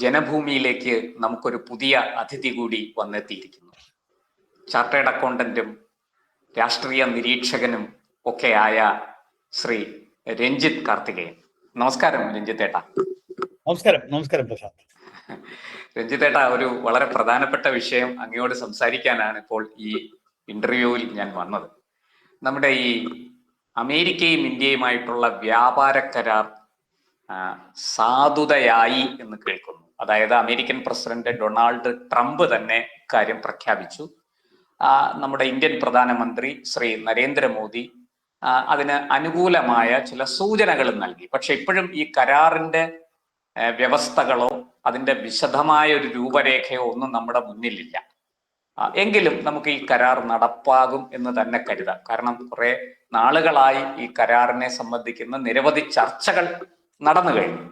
ജനഭൂമിയിലേക്ക് നമുക്കൊരു പുതിയ അതിഥി കൂടി വന്നെത്തിയിരിക്കുന്നു. ചാർട്ടേഡ് അക്കൗണ്ടന്റും രാഷ്ട്രീയ നിരീക്ഷകനും ഒക്കെയായ ശ്രീ രഞ്ജിത്ത് കാർത്തികേയൻ. നമസ്കാരം രഞ്ജിത്ത് ഏട്ടാ. നമസ്കാരം പ്രശാന്ത്. രഞ്ജിത്ത് ഏട്ടാ, ഒരു വളരെ പ്രധാനപ്പെട്ട വിഷയം അങ്ങയോട് സംസാരിക്കാനാണ് ഇപ്പോൾ ഈ ഇന്റർവ്യൂവിൽ ഞാൻ വന്നത്. നമ്മുടെ ഈ അമേരിക്കയും ഇന്ത്യയുമായിട്ടുള്ള വ്യാപാര കരാർ സാധുതയായി എന്ന് കേൾക്കുന്നു. അതായത് അമേരിക്കൻ പ്രസിഡന്റ് ഡൊണാൾഡ് ട്രംപ് തന്നെ കാര്യം പ്രഖ്യാപിച്ചു. നമ്മുടെ ഇന്ത്യൻ പ്രധാനമന്ത്രി ശ്രീ നരേന്ദ്രമോദി അതിന് അനുകൂലമായ ചില സൂചനകൾ നൽകി. പക്ഷെ ഇപ്പോഴും ഈ കരാറിന്റെ വ്യവസ്ഥകളോ അതിന്റെ വിശദമായ ഒരു രൂപരേഖയോ ഒന്നും നമ്മുടെ മുന്നിലില്ല. എങ്കിലും നമുക്ക് ഈ കരാർ നടപ്പാകും എന്ന് തന്നെ കരുതാം. കാരണം കുറെ നാളുകളായി ഈ കരാറിനെ സംബന്ധിക്കുന്ന നിരവധി ചർച്ചകൾ നടന്നു കഴിഞ്ഞു.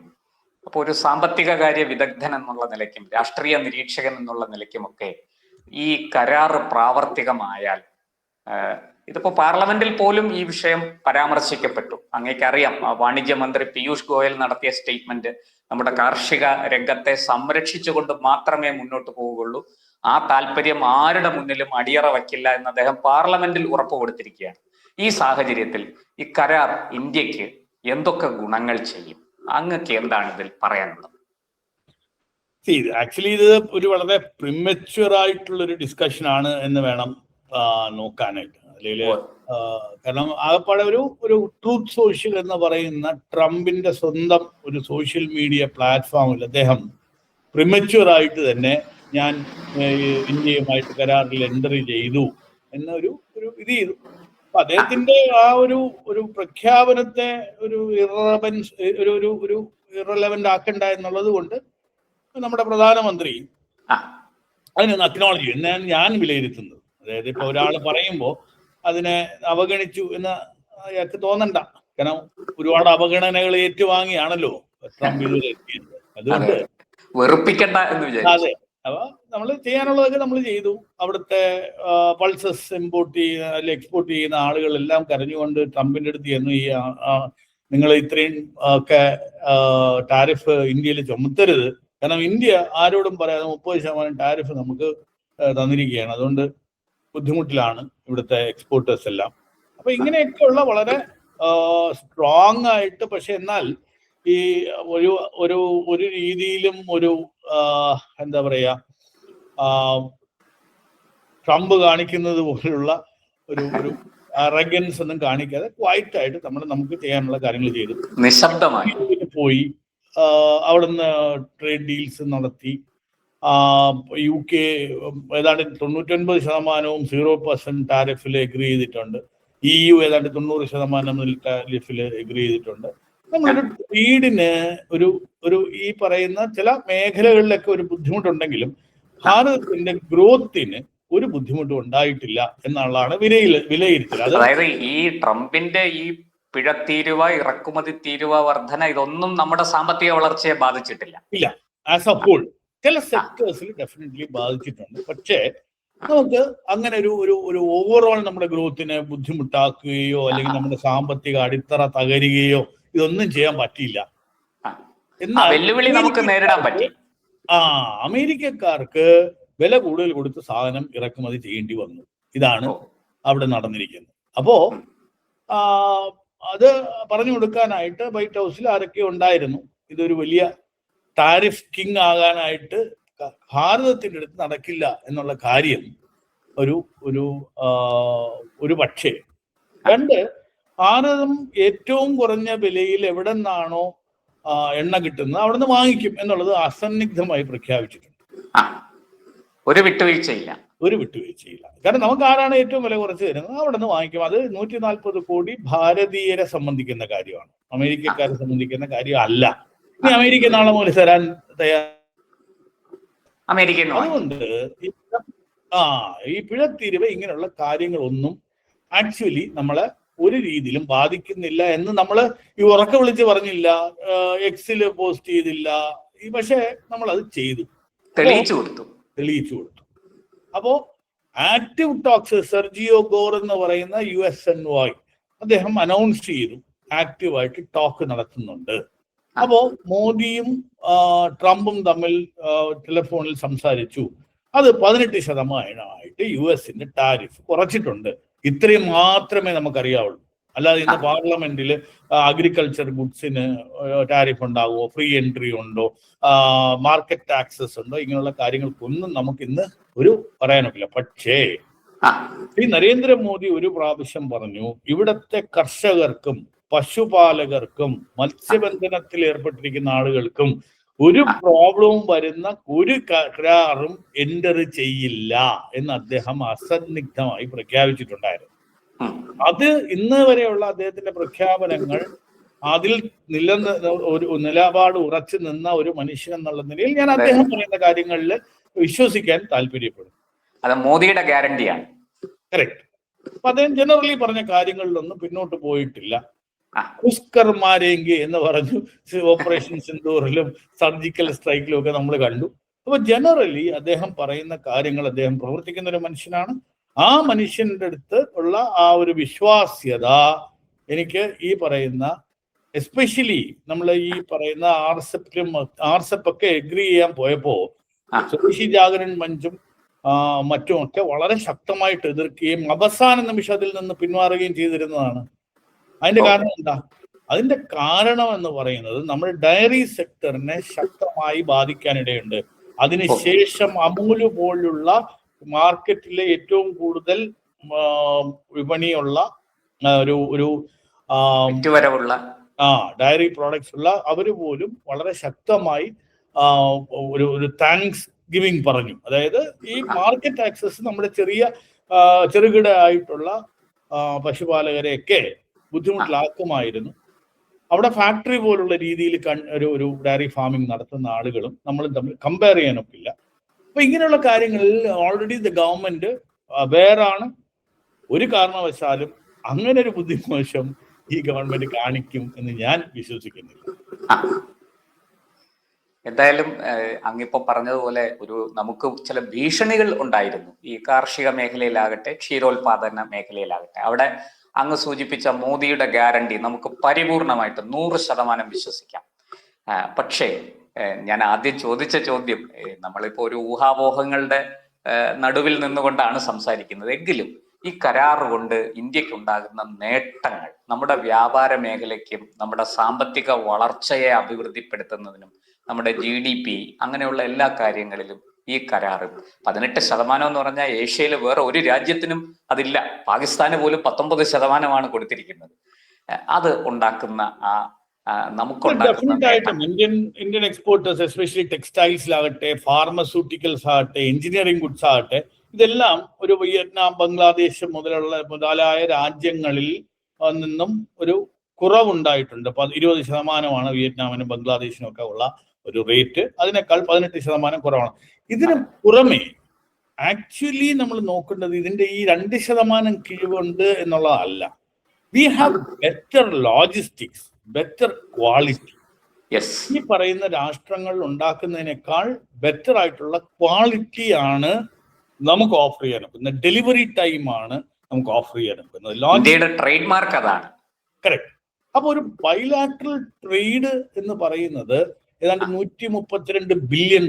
അപ്പോൾ ഒരു സാമ്പത്തിക കാര്യ വിദഗ്ധൻ എന്നുള്ള നിലയ്ക്കും രാഷ്ട്രീയ നിരീക്ഷകൻ എന്നുള്ള നിലയ്ക്കുമൊക്കെ ഈ കരാർ പ്രാവർത്തികമായാൽ, ഇതിപ്പോ പാർലമെന്റിൽ പോലും ഈ വിഷയം പരാമർശിക്കപ്പെട്ടു. അങ്ങേക്കറിയാം, വാണിജ്യ മന്ത്രി പീയൂഷ് ഗോയൽ നടത്തിയ സ്റ്റേറ്റ്മെന്റ് നമ്മുടെ കാർഷിക രംഗത്തെ സംരക്ഷിച്ചുകൊണ്ട് മാത്രമേ മുന്നോട്ട് പോവുകയുള്ളൂ, ആ താല്പര്യം ആരുടെ മുന്നിലും അടിയറ വയ്ക്കില്ല എന്ന് അദ്ദേഹം പാർലമെന്റിൽ ഉറപ്പ് കൊടുത്തിരിക്കുകയാണ്. ഈ സാഹചര്യത്തിൽ ഈ കരാർ ഇന്ത്യക്ക് എന്തൊക്കെ ഗുണങ്ങൾ ചെയ്യും? അങ്ങക്ക് എന്താണ് ഇതിൽ പറയാനുള്ളത്? ആക്ച്വലി ഇത് ഒരു വളരെ പ്രിമച്വർ ആയിട്ടുള്ള ഒരു ഡിസ്കഷൻ ആണ് എന്ന് വേണം നോക്കാനായിട്ട്. അല്ലെങ്കിൽ കാരണം ആകപ്പാടെ ഒരു ട്രൂത്ത് സോഷ്യൽ എന്ന് പറയുന്ന ട്രംപിന്റെ സ്വന്തം ഒരു സോഷ്യൽ മീഡിയ പ്ലാറ്റ്ഫോമിൽ അദ്ദേഹം പ്രിമച്വർ ആയിട്ട് തന്നെ ഞാൻ ഇന്ത്യയുമായിട്ട് കരാറിൽ എൻട്രി ചെയ്തു എന്നൊരു ഇത് ചെയ്തു. അപ്പൊ അദ്ദേഹത്തിന്റെ ആ ഒരു പ്രഖ്യാപനത്തെ ഒരു ഇറലവന്റ് ആക്കണ്ട എന്നുള്ളത് കൊണ്ട് നമ്മുടെ പ്രധാനമന്ത്രി അതിനൊന്ന് അക്നോളജ് എന്നാണ് ഞാൻ വിലയിരുത്തുന്നത്. അതായത് ഇപ്പൊ ഒരാൾ പറയുമ്പോൾ അതിനെ അവഗണിച്ചു എന്ന് അയാൾക്ക് തോന്നണ്ട. കാരണം ഒരുപാട് അവഗണനകൾ ഏറ്റുവാങ്ങിയാണല്ലോ ട്രംപ് ഇതിലെത്തിയത്. അതുകൊണ്ട് വെറുപ്പിക്കണ്ട എന്ന് വിചാരിച്ചു. അതെ, അപ്പൊ നമ്മൾ ചെയ്യാനുള്ളതൊക്കെ നമ്മൾ ചെയ്തു. അവിടുത്തെ പൾസസ് ഇമ്പോർട്ട് ചെയ്യുന്ന അല്ലെങ്കിൽ എക്സ്പോർട്ട് ചെയ്യുന്ന ആളുകളെല്ലാം കരഞ്ഞുകൊണ്ട് ട്രംപിന്റെ അടുത്ത് ചെന്നു, ഈ നിങ്ങൾ ഇത്രയും ഒക്കെ ടാരിഫ് ഇന്ത്യയിൽ ചുമത്തരുത്. കാരണം ഇന്ത്യ ആരോടും പറയാതെ 30% ടാരിഫ് നമുക്ക് തന്നിരിക്കുകയാണ്. അതുകൊണ്ട് ബുദ്ധിമുട്ടിലാണ് ഇവിടുത്തെ എക്സ്പോർട്ടേഴ്സ് എല്ലാം. അപ്പൊ ഇങ്ങനെയൊക്കെയുള്ള വളരെ സ്ട്രോങ് ആയിട്ട്, പക്ഷെ എന്നാൽ ഈ ഒരു രീതിയിലും ഒരു എന്താ പറയാ ട്രംപ് കാണിക്കുന്നത് പോലുള്ള ഒരു അറഗൻസ് ഒന്നും കാണിക്കാതെ ക്വൈറ്റ് ആയിട്ട് നമുക്ക് ചെയ്യാനുള്ള കാര്യങ്ങൾ ചെയ്തു. നിശബ്ദമായി പോയി അവിടുന്ന് ട്രേഡ് ഡീൽസ് നടത്തി. UK ഏതാണ്ട് 99% 0% ടാരിഫിൽ എഗ്രി ചെയ്തിട്ടുണ്ട്. EU ഏതാണ്ട് 90% ടാരിഫിൽ എഗ്രി ചെയ്തിട്ടുണ്ട്. നമ്മളൊരു ട്രേഡിന് ഒരു ഈ പറയുന്ന ചില മേഖലകളിലൊക്കെ ഒരു ബുദ്ധിമുട്ടുണ്ടെങ്കിലും ഭാരതത്തിന്റെ ഗ്രോത്തിന് ഒരു ബുദ്ധിമുട്ടും ഉണ്ടായിട്ടില്ല എന്നുള്ളതാണ് വിലയിരുത്തൽ. അതായത് ഈ ട്രംപിന്റെ ഈ പിഴത്തീരുവ, ഇറക്കുമതി തീരുവ വർധന, ഇതൊന്നും നമ്മുടെ സാമ്പത്തിക വളർച്ചയെ ബാധിച്ചിട്ടില്ല. ഇല്ല, ആസ് എ ഹോൾ ചില സെക്ടേഴ്സിൽ ഡെഫിനറ്റ്ലി ബാധിച്ചിട്ടുണ്ട്. പക്ഷേ നമുക്ക് അങ്ങനെ ഒരു ഓവറോൾ നമ്മുടെ ഗ്രോത്തിനെ ബുദ്ധിമുട്ടാക്കുകയോ അല്ലെങ്കിൽ നമ്മുടെ സാമ്പത്തിക അടിത്തറ തകരുകയോ ഇതൊന്നും ചെയ്യാൻ പറ്റിയില്ല. എന്നാൽ വെല്ലുവിളി നമുക്ക് നേരിടാൻ പറ്റി. അമേരിക്കക്കാർക്ക് വില കൂടുതൽ കൊടുത്ത് സാധനം ഇറക്കുമതി ചെയ്യേണ്ടി വന്നു. ഇതാണ് അവിടെ നടന്നിരിക്കുന്നത്. അപ്പോ അത് പറഞ്ഞു കൊടുക്കാനായിട്ട് വൈറ്റ് ഹൗസിൽ ആരൊക്കെ ഉണ്ടായിരുന്നു. ഇതൊരു വലിയ ടാരിഫ് കിങ് ആകാനായിട്ട് ഭാരതത്തിന്റെ അടുത്ത് നടക്കില്ല എന്നുള്ള കാര്യം ഒരു പക്ഷേ. രണ്ട്, ഭാരതം ഏറ്റവും കുറഞ്ഞ വിലയിൽ എവിടെ നിന്നാണോ എണ്ണ കിട്ടുന്നത് അവിടെ നിന്ന് വാങ്ങിക്കും എന്നുള്ളത് അസന്നിഗ്ധമായി പ്രഖ്യാപിച്ചിട്ടുണ്ട്. ഒരു വിട്ടുവീഴ്ചയില്ല. കാരണം നമുക്ക് ആരാണ് ഏറ്റവും വില കുറച്ച് തരുന്നത് അവിടെ നിന്ന് വാങ്ങിക്കും. അത് 140 കോടി ഭാരതീയരെ സംബന്ധിക്കുന്ന കാര്യമാണ്, അമേരിക്കക്കാരെ സംബന്ധിക്കുന്ന കാര്യം അല്ല. ഇനി അമേരിക്ക നാളെ മുതൽ തരാൻ അതുകൊണ്ട് ഈ പിഴത്തീരുവ ഇങ്ങനെയുള്ള കാര്യങ്ങളൊന്നും ആക്ച്വലി നമ്മളെ ഒരു രീതിയിലും ബാധിക്കുന്നില്ല എന്ന് നമ്മൾ ഈ ഉറക്ക വിളിച്ച് പറഞ്ഞില്ല, എക്സില് പോസ്റ്റ് ചെയ്തില്ല. പക്ഷെ നമ്മൾ അത് ചെയ്തു, തെളിയിച്ചു കൊടുത്തു. അപ്പോ ആക്റ്റീവ് ടോക്സ് സെർജിയോ ഗോർ എന്ന് പറയുന്ന USNY അദ്ദേഹം അനൗൺസ് ചെയ്തു ആക്റ്റീവായിട്ട് ടോക്ക് നടത്തുന്നുണ്ട്. അപ്പോ മോദിയും ട്രംപും തമ്മിൽ ടെലിഫോണിൽ സംസാരിച്ചു. അത് 18% US ടാരിഫ് കുറച്ചിട്ടുണ്ട്. ഇത്രയും മാത്രമേ നമുക്കറിയാവുള്ളൂ. അല്ലാതെ ഇന്ന് പാർലമെന്റിൽ അഗ്രികൾച്ചർ ഗുഡ്സിന് ടാരിഫ് ഉണ്ടാകുമോ, ഫ്രീ എൻട്രി ഉണ്ടോ, മാർക്കറ്റ് ടാക്സസ് ഉണ്ടോ, ഇങ്ങനെയുള്ള കാര്യങ്ങൾക്കൊന്നും നമുക്ക് ഇന്ന് പറയാനൊക്കില്ല. പക്ഷേ ശ്രീ നരേന്ദ്രമോദി ഒരു പ്രാവശ്യം പറഞ്ഞു, ഇവിടത്തെ കർഷകർക്കും പശുപാലകർക്കും മത്സ്യബന്ധനത്തിൽ ഏർപ്പെട്ടിരിക്കുന്ന ആളുകൾക്കും ഒരു പ്രോബ്ലവും വരുന്ന ഒരു കരാറും എൻ്റർ ചെയ്യില്ല എന്ന് അദ്ദേഹം അസന്നിഗ്ധമായി പ്രഖ്യാപിച്ചിട്ടുണ്ടായിരുന്നു. അത് ഇന്ന് വരെയുള്ള അദ്ദേഹത്തിന്റെ പ്രഖ്യാപനങ്ങൾ, അതിൽ ഒരു നിലപാട് ഉറച്ചു നിന്ന ഒരു മനുഷ്യൻ എന്നുള്ള നിലയിൽ ഞാൻ അദ്ദേഹം പറയുന്ന കാര്യങ്ങളിൽ വിശ്വസിക്കാൻ താല്പര്യപ്പെടും. അത് മോദിയുടെ ഗ്യാരണ്ടിയാണ്. കറക്റ്റ്. അപ്പൊ അദ്ദേഹം ജനറലി പറഞ്ഞ കാര്യങ്ങളിലൊന്നും പിന്നോട്ട് പോയിട്ടില്ല. പുഷ്കർമാരെങ്കി എന്ന് പറഞ്ഞു ഓപ്പറേഷൻ സിന്ദൂറിലും സർജിക്കൽ സ്ട്രൈക്കിലും ഒക്കെ നമ്മൾ കണ്ടു. അപ്പൊ ജനറലി അദ്ദേഹം പറയുന്ന കാര്യങ്ങൾ, അദ്ദേഹം പ്രവർത്തിക്കുന്ന ഒരു മനുഷ്യനാണ്. ആ മനുഷ്യന്റെ അടുത്ത് ഉള്ള ആ ഒരു വിശ്വാസ്യത എനിക്ക് ഈ പറയുന്ന, എസ്പെഷ്യലി നമ്മൾ ഈ പറയുന്ന ആർസെപ്പ് ഒക്കെ എഗ്രി ചെയ്യാൻ പോയപ്പോ സ്വദേശി ജാഗരൺ മഞ്ചും മറ്റുമൊക്കെ വളരെ ശക്തമായിട്ട് എതിർക്കുകയും അവസാന നിമിഷം അതിൽ നിന്ന് പിന്മാറുകയും ചെയ്തിരുന്നതാണ്. അതിന്റെ കാരണം എന്താ? അതിന്റെ കാരണം എന്ന് പറയുന്നത് നമ്മൾ ഡയറി സെക്ടറിനെ ശക്തമായി ബാധിക്കാനിടയുണ്ട്. അതിനുശേഷം അമൂല് പോലുള്ള മാർക്കറ്റിലെ ഏറ്റവും കൂടുതൽ വിപണിയുള്ള ഒരു ഡയറി പ്രോഡക്ട്സ് ഉള്ള അവര് പോലും വളരെ ശക്തമായി ഒരു താങ്ക്സ് ഗിവിങ് പറഞ്ഞു. അതായത് ഈ മാർക്കറ്റ് ആക്സസ് നമ്മുടെ ചെറുകിട ആയിട്ടുള്ള പശുപാലകരെയൊക്കെ ബുദ്ധിമുട്ടിലാക്കുമായിരുന്നു. അവിടെ ഫാക്ടറി പോലുള്ള രീതിയിൽ ഒരു ഡയറി ഫാമിംഗ് നടത്തുന്ന ആളുകളും നമ്മളും തമ്മിൽ കമ്പയർ ചെയ്യാനൊക്കില്ല. അപ്പൊ ഇങ്ങനെയുള്ള കാര്യങ്ങളിൽ ഓൾറെഡി ഗവൺമെന്റ് അവെയറാണ്. ഒരു കാരണവശാലും അങ്ങനെ ഒരു ബുദ്ധിമോശം ഈ ഗവൺമെന്റ് കാണിക്കും എന്ന് ഞാൻ വിശ്വസിക്കുന്നില്ല. എന്തായാലും അങ്ങിപ്പോ പറഞ്ഞതുപോലെ നമുക്ക് ചില ഭീഷണികൾ ഉണ്ടായിരുന്നു ഈ കാർഷിക മേഖലയിലാകട്ടെ, ക്ഷീരോത്പാദന മേഖലയിലാകട്ടെ. അവിടെ അങ്ങ് സൂചിപ്പിച്ച മോദിയുടെ ഗ്യാരണ്ടി നമുക്ക് പരിപൂർണമായിട്ട് 100% വിശ്വസിക്കാം. പക്ഷേ ഞാൻ ആദ്യം ചോദിച്ച ചോദ്യം, നമ്മളിപ്പോ ഒരു ഊഹാപോഹങ്ങളുടെ നടുവിൽ നിന്നുകൊണ്ടാണ് സംസാരിക്കുന്നത്. എങ്കിലും ഈ കരാർ കൊണ്ട് ഇന്ത്യക്ക് ഉണ്ടാകുന്ന നേട്ടങ്ങൾ, നമ്മുടെ വ്യാപാര മേഖലയ്ക്കും നമ്മുടെ സാമ്പത്തിക വളർച്ചയെ അഭിവൃദ്ധിപ്പെടുത്തുന്നതിനും നമ്മുടെ GDP അങ്ങനെയുള്ള എല്ലാ കാര്യങ്ങളിലും ഈ കരാറ് 18% എന്ന് പറഞ്ഞാൽ ഏഷ്യയിൽ വേറെ ഒരു രാജ്യത്തിനും അതില്ല. പാകിസ്ഥാന് പോലും 19% കൊടുത്തിരിക്കുന്നത്. അത് ഉണ്ടാക്കുന്ന ഇന്ത്യൻ എക്സ്പോർട്ടേഴ്സ്, എസ്പെഷ്യലി ടെക്സ്റ്റൈൽസിലാകട്ടെ, ഫാർമസ്യൂട്ടിക്കൽസ് ആകട്ടെ, എഞ്ചിനീയറിംഗ് ഗുഡ്സ് ആകട്ടെ, ഇതെല്ലാം ഒരു വിയറ്റ്നാം, ബംഗ്ലാദേശ് മുതലായ രാജ്യങ്ങളിൽ നിന്നും ഒരു കുറവുണ്ടായിട്ടുണ്ട്. 20% വിയറ്റ്നാമിനും ബംഗ്ലാദേശിനും ഒക്കെ ഉള്ള ഒരു റേറ്റ്. അതിനേക്കാൾ 18% കുറവാണ്. ഇതിന് പുറമെ ആക്ച്വലി നമ്മൾ നോക്കേണ്ടത് ഇതിന്റെ ഈ 2% കിഴിവുണ്ട് എന്നുള്ളതല്ല. We have better logistics, better quality. ഈ പറയുന്ന രാഷ്ട്രങ്ങൾ ഉണ്ടാക്കുന്നതിനേക്കാൾ ബെറ്റർ ആയിട്ടുള്ള ക്വാളിറ്റിയാണ് നമുക്ക് ഓഫർ ചെയ്യാൻ ഒക്കുന്നത്. ഡെലിവറി ടൈമാണ് നമുക്ക് ഓഫർ ചെയ്യാൻ ഒക്കുന്നത്. ട്രേഡ് മാർക്ക് അതാണ്. കറക്റ്റ്. അപ്പൊ ഒരു ബൈലാറ്ററൽ ട്രേഡ് എന്ന് പറയുന്നത് ഏതാണ്ട് $132 ബില്യൺ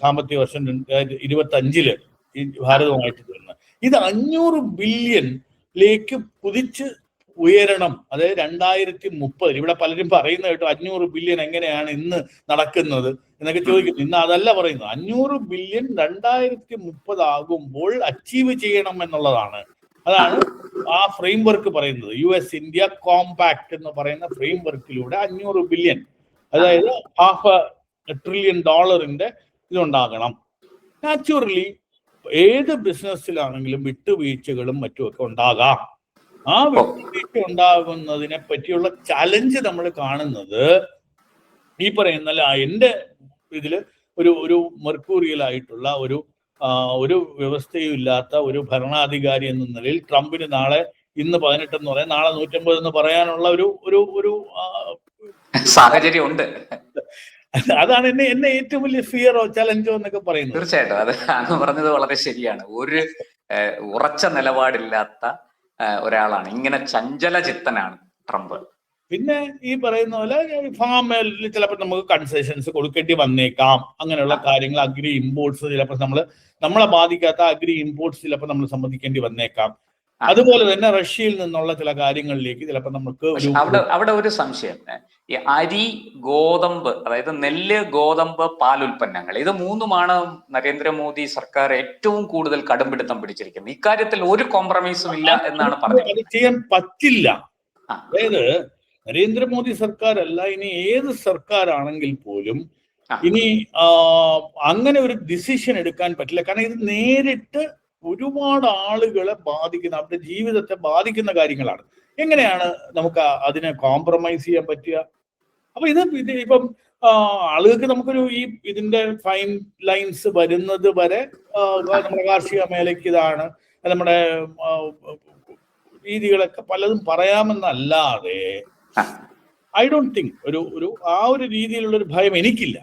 സാമ്പത്തിക വർഷം 2025 ഭാരതവുമായിട്ട് വരുന്നത്. ഇത് 500 ബില്യണിലേക്ക് കുതിച്ച് ഉയരണം. അതായത് 2030. ഇവിടെ പലരും പറയുന്ന കേട്ടോ 500 ബില്യൺ എങ്ങനെയാണ് ഇന്ന് നടക്കുന്നത് എന്നൊക്കെ ചോദിക്കുന്നു. ഇന്ന് അതല്ല പറയുന്നത്. 500 ബില്യൺ 2030 ആകുമ്പോൾ അച്ചീവ് ചെയ്യണം എന്നുള്ളതാണ്. അതാണ് ആ ഫ്രെയിം വർക്ക് പറയുന്നത്. US ഇന്ത്യ കോമ്പാക്ട് എന്ന് പറയുന്ന ഫ്രെയിം വർക്കിലൂടെ 500 ബില്യൺ, അതായത് $500 ട്രില്യൺ ഇതുണ്ടാകണം. നാച്ചുറലി ഏത് ബിസിനസ്സിലാണെങ്കിലും വിട്ടുവീഴ്ചകളും മറ്റുമൊക്കെ ഉണ്ടാകാം. ആ വിട്ടുവീഴ്ച ഉണ്ടാകുന്നതിനെ പറ്റിയുള്ള ചലഞ്ച് നമ്മൾ കാണുന്നത് ഈ പറയുന്ന എൻ്റെ ഇതില് ഒരു മെർക്കൂറിയൽ ആയിട്ടുള്ള ഒരു വ്യവസ്ഥയും ഇല്ലാത്ത ഒരു ഭരണാധികാരി എന്ന നിലയിൽ ട്രംപിന് ഇന്ന് 18 എന്ന് പറയാം, നാളെ 150 എന്ന് പറയാനുള്ള ഒരു സാഹചര്യം ഉണ്ട്. അതാണ് എന്നെ ഏറ്റവും വലിയ ഫിയറോ ചലഞ്ചോ എന്നൊക്കെ പറയുന്നത്. തീർച്ചയായിട്ടും അത് അങ്ങ് പറഞ്ഞത് വളരെ ശരിയാണ്. ഒരു ഉറച്ച നിലപാടില്ലാത്ത ഒരാളാണ്. ഇങ്ങനെ ചഞ്ചല ചിത്തനാണ് ട്രംപ്. പിന്നെ ഈ പറയുന്ന പോലെ ഫാമിൽ ചിലപ്പോൾ നമുക്ക് കൺസെഷൻസ് കൊടുക്കേണ്ടി വന്നേക്കാം. അങ്ങനെയുള്ള കാര്യങ്ങൾ അഗ്രി ഇമ്പോർട്ട്സ് ചിലപ്പോൾ നമ്മളെ ബാധിക്കാത്ത അഗ്രി ഇമ്പോർട്ട്സ് ചിലപ്പോൾ നമ്മൾ സമ്മതിക്കേണ്ടി വന്നേക്കാം. അതുപോലെ തന്നെ റഷ്യയിൽ നിന്നുള്ള ചില കാര്യങ്ങളിലേക്ക് ചിലപ്പോൾ നമുക്ക് അവിടെ ഒരു സംശയം, ഈ അരി, ഗോതമ്പ്, അതായത് നെല്ല്, ഗോതമ്പ്, പാലുൽപ്പന്നങ്ങൾ, ഇത് മൂന്നുമാണ് നരേന്ദ്രമോദി സർക്കാർ ഏറ്റവും കൂടുതൽ കടുംപിടുത്തം പിടിച്ചിരിക്കുന്നത്. ഇക്കാര്യത്തിൽ ഒരു കോംപ്രമൈസും ഇല്ല എന്നാണ് പറഞ്ഞത്. അത് ചെയ്യാൻ പറ്റില്ല. അതായത് നരേന്ദ്രമോദി സർക്കാർ അല്ല, ഇനി ഏത് സർക്കാരാണെങ്കിൽ പോലും ഇനി അങ്ങനെ ഒരു ഡിസിഷൻ എടുക്കാൻ പറ്റില്ല. കാരണം ഇത് നേരിട്ട് ഒരുപാട് ആളുകളെ ബാധിക്കുന്ന, അവരുടെ ജീവിതത്തെ ബാധിക്കുന്ന കാര്യങ്ങളാണ്. എങ്ങനെയാണ് നമുക്ക് അതിനെ കോംപ്രമൈസ് ചെയ്യാൻ പറ്റുക? അപ്പൊ ഇത് ഇപ്പം ആളുകൾക്ക് നമുക്കൊരു ഇതിന്റെ ഫൈൻ ലൈൻസ് വരുന്നത് വരെ നമ്മുടെ കാർഷിക മേഖലയ്ക്ക് ഇതാണ്, നമ്മുടെ രീതികളൊക്കെ പലതും പറയാമെന്നല്ലാതെ ഐ ഡോണ്ട് തിങ്ക് ഒരു രീതിയിലുള്ള ഒരു ഭയം എനിക്കില്ല.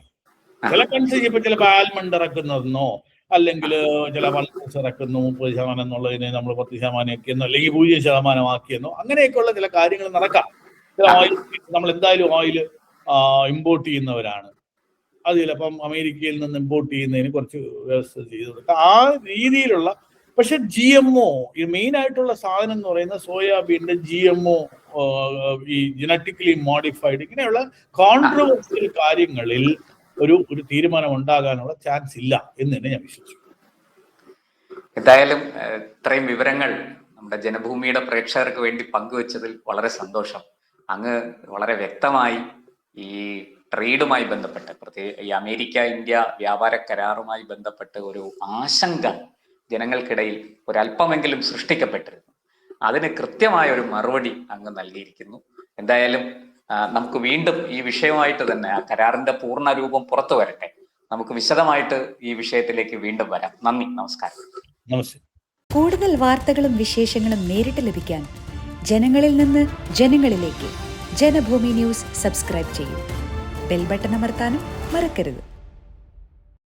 ചില കൺട്രീസ് ഇപ്പൊ ചിലപ്പോൾ ആൽമണ്ട് ഇറക്കുന്നതെന്നോ അല്ലെങ്കിൽ ചില പൾസസ് ഇറക്കുന്നു 30% എന്നുള്ളതിനെ നമ്മൾ 10% ആക്കിയെന്നോ അല്ലെങ്കിൽ 0% ആക്കിയെന്നോ അങ്ങനെയൊക്കെയുള്ള ചില കാര്യങ്ങൾ നടക്കാം. ഓയിൽ നമ്മൾ എന്തായാലും ഓയിൽ ഇമ്പോർട്ട് ചെയ്യുന്നവരാണ്, അത് ചിലപ്പം അമേരിക്കയിൽ നിന്ന് ഇമ്പോർട്ട് ചെയ്യുന്നതിന് കുറച്ച് വ്യവസ്ഥ ചെയ്ത് കൊടുക്കാം, ആ രീതിയിലുള്ള. പക്ഷെ GMO ഈ മെയിൻ ആയിട്ടുള്ള സാധനം എന്ന് പറയുന്ന സോയാബീന്റെ GMO, ഈ ജനറ്റിക്കലി മോഡിഫൈഡ്, ഇങ്ങനെയുള്ള കോൺട്രവേഴ്സ്യൽ കാര്യങ്ങളിൽ ഒരു തീരുമാനം ഉണ്ടാകാനുള്ള ചാൻസ് ഇല്ല എന്ന് തന്നെ ഞാൻ വിശ്വസിച്ചു. എന്തായാലും ഇത്രയും വിവരങ്ങൾ നമ്മുടെ ജനഭൂമിയുടെ പ്രേക്ഷകർക്ക് വേണ്ടി പങ്കുവച്ചതിൽ വളരെ സന്തോഷം. അങ്ങ് വളരെ വ്യക്തമായി ഈ ട്രേഡുമായി ബന്ധപ്പെട്ട്, പ്രത്യേകിച്ച് ഈ അമേരിക്ക ഇന്ത്യ വ്യാപാര കരാറുമായി ബന്ധപ്പെട്ട് ഒരു ആശങ്ക ജനങ്ങൾക്കിടയിൽ ഒരല്പമെങ്കിലും സൃഷ്ടിക്കപ്പെട്ടിരുന്നു. അതിന് കൃത്യമായ ഒരു മറുപടി അങ്ങ് നൽകിയിരിക്കുന്നു. എന്തായാലും നമുക്ക് വീണ്ടും ഈ വിഷയമായിട്ട് തന്നെ ആ കരാറിന്റെ പൂർണ്ണ രൂപം പുറത്തു വരട്ടെ, നമുക്ക് വിശദമായിട്ട് ഈ വിഷയത്തിലേക്ക് വീണ്ടും വരാം. നന്ദി, നമസ്കാരം. നമസ്തേ. കൂടുതൽ വാർത്തകളും വിശേഷങ്ങളും നേരിട്ട് ലഭിക്കാൻ ജനങ്ങളിൽ നിന്ന് ജനങ്ങളിലേക്ക് ജനഭൂമി ന്യൂസ് സബ്സ്ക്രൈബ് ചെയ്യൂ. ബെൽ ബട്ടൺ അമർത്താനും മറക്കരുത്.